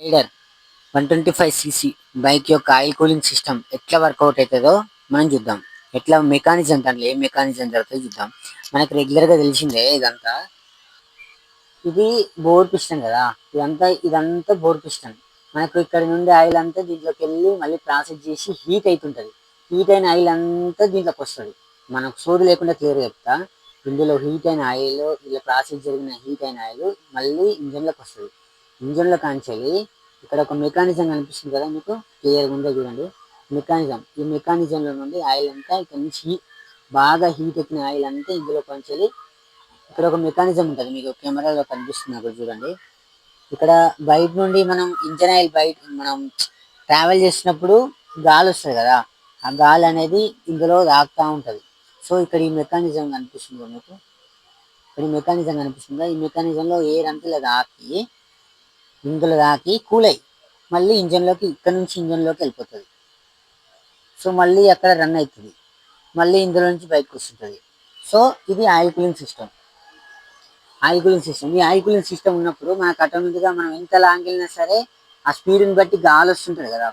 Rider 125 cc bike యొక్క oil cooling system ఎట్లా work out అవుతుందో మనం చూద్దాం. ఎట్లా మెకానిజం, దాంట్లో ఏ మెకానిజం జరుగుతుందో చూద్దాం. మనకు రెగ్యులర్గా తెలిసిందే ఇదంతా. ఇది బోర్ పిస్టన్ కదా, ఇదంతా బోర్ పిస్టన్. మనకు ఇక్కడ నుండి ఆయిల్ అంతా దీంట్లోకి వెళ్ళి మళ్ళీ ప్రాసెస్ చేసి హీట్ అవుతుంటుంది. హీట్ అయిన ఆయిల్ అంతా దీంట్లోకి వస్తుంది. మనకు సోది లేకుండా క్లియర్ చెప్తా. ఇందులో హీట్ అయిన ఆయిల్, ఇలా ప్రాసెస్ జరిగిన హీట్ అయిన ఆయిల్ మళ్ళీ ఇంజన్లోకి వస్తుంది. ఇంజన్లో కాంచెల్లి ఇక్కడ ఒక మెకానిజం కనిపిస్తుంది కదా మీకు, క్లియర్గా ఉందో చూడండి. ఈ మెకానిజంలో నుండి ఆయిల్ అంతా ఇక్కడ నుంచి బాగా హీట్ ఎక్కిన ఆయిల్ అంతా ఇందులో కాంచెల్లి ఇక్కడ ఒక మెకానిజం ఉంటుంది, మీకు కెమెరాలో కనిపిస్తుంది అక్కడ చూడండి. ఇక్కడ బయట నుండి మనం ఇంజన్ ఆయిల్ మనం ట్రావెల్ చేసినప్పుడు గాలి వస్తుంది కదా, ఆ గాలి అనేది ఇందులో తాగుతూ ఉంటుంది. సో ఇక్కడ ఈ మెకానిజం కనిపిస్తుంది మీకు, ఇక్కడ ఈ మెకానిజం కనిపిస్తుందా, ఈ మెకానిజంలో ఎయిర్ అంతా ఇలా ఇందులో దాకి కూల్ అయ్యి మళ్ళీ ఇంజన్లోకి, ఇక్కడ నుంచి ఇంజన్లోకి వెళ్ళిపోతుంది. సో మళ్ళీ అక్కడ రన్ అవుతుంది, మళ్ళీ ఇందులో నుంచి బయటకు వస్తుంటుంది. సో ఇది ఆయిల్ కూలింగ్ సిస్టమ్. ఈ ఆయిల్ కూలింగ్ సిస్టమ్ ఉన్నప్పుడు మనకు ఆటోమేటిక్గా మనం ఎంత లాంగ్ వెళ్ళినా సరే ఆ స్పీడ్ని బట్టి గాలి వస్తుంటుంది కదా,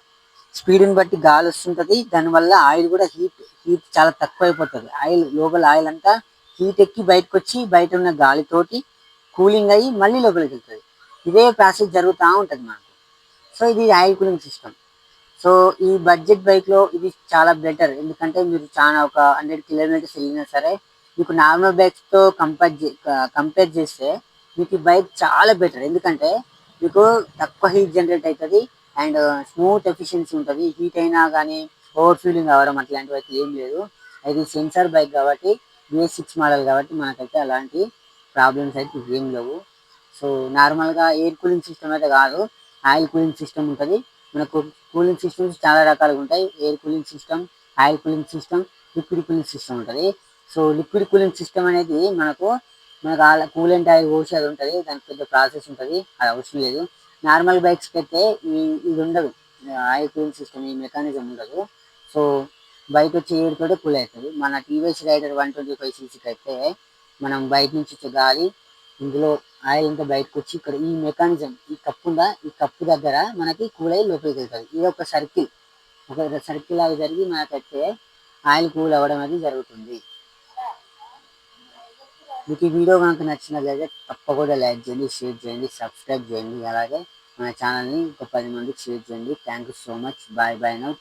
స్పీడ్ని బట్టి గాలి వస్తుంటుంది. దానివల్ల ఆయిల్ కూడా హీట్ చాలా తక్కువ అయిపోతుంది. లోపల ఆయిల్ అంతా హీట్ ఎక్కి బయటకు వచ్చి బయట ఉన్న గాలితోటి కూలింగ్ అయ్యి మళ్ళీ లోపలికి వెళ్తుంది. ఇదే ప్రాసెస్ జరుగుతూ ఉంటుంది మనకు. సో ఇది ఆయిల్ కూలింగ్ సిస్టమ్. సో ఈ బడ్జెట్ బైక్లో ఇది చాలా బెటర్. ఎందుకంటే మీరు చాలా ఒక 100 కిలోమీటర్స్ వెళ్ళినా సరే మీకు నార్మల్ బైక్స్తో కంపేర్ చేస్తే మీకు ఈ బైక్ చాలా బెటర్. ఎందుకంటే మీకు తక్కువ హీట్ జనరేట్ అవుతుంది అండ్ స్మూత్ ఎఫిషియన్సీ ఉంటుంది. హీట్ అయినా కానీ ఓవర్ ఫీలింగ్ అవ్వడం అట్లాంటివి అయితే ఏం లేదు. అది సెన్సార్ బైక్ కాబట్టి, BS6 మోడల్ కాబట్టి మనకైతే అలాంటి ప్రాబ్లమ్స్ అయితే ఏం లేవు. సో నార్మల్గా ఎయిర్ కూలింగ్ సిస్టమ్ అయితే కాదు, ఆయిల్ కూలింగ్ సిస్టమ్ ఉంటుంది. మనకు కూలింగ్ సిస్టమ్స్ చాలా రకాలుగా ఉంటాయి. Air cooling system, oil cooling system, liquid cooling system ఉంటుంది. సో లిక్విడ్ కూలింగ్ సిస్టమ్ అనేది మనకు కూలెంట్ ఆయిల్ పోసి అది ఉంటుంది, దానికి పెద్ద ప్రాసెస్ ఉంటుంది, అది అవసరం లేదు. నార్మల్ బైక్స్కి అయితే ఇది ఉండదు, ఆయిల్ కూలింగ్ సిస్టమ్ ఈ మెకానిజం ఉండదు. సో బయట వచ్చి ఎయిర్తోటే కూల్ అవుతుంది. మన TVS రైడర్ 125cc అయితే మనం బయట నుంచి వచ్చే గాలి ఇందులో ఆయిల్ అంతా బయటకు వచ్చి ఇక్కడ ఈ మెకానిజం, ఈ కప్పు ఉందా, ఈ కప్పు దగ్గర మనకి కూల్ అయ్యి లోపలికి వెళ్తుంది. ఇది ఒక సర్కిల్ లాగా జరిగి మనకైతే ఆయిల్ కూల్ అవ్వడం అనేది జరుగుతుంది. మీకు ఈ వీడియో కనుక నచ్చినట్లయితే తప్పకుండా లైక్ చేయండి, షేర్ చేయండి, సబ్స్క్రైబ్ చేయండి. అలాగే మన ఛానల్ని ఒక 10 మందికి షేర్ చేయండి. Thank you so much. Bye bye now.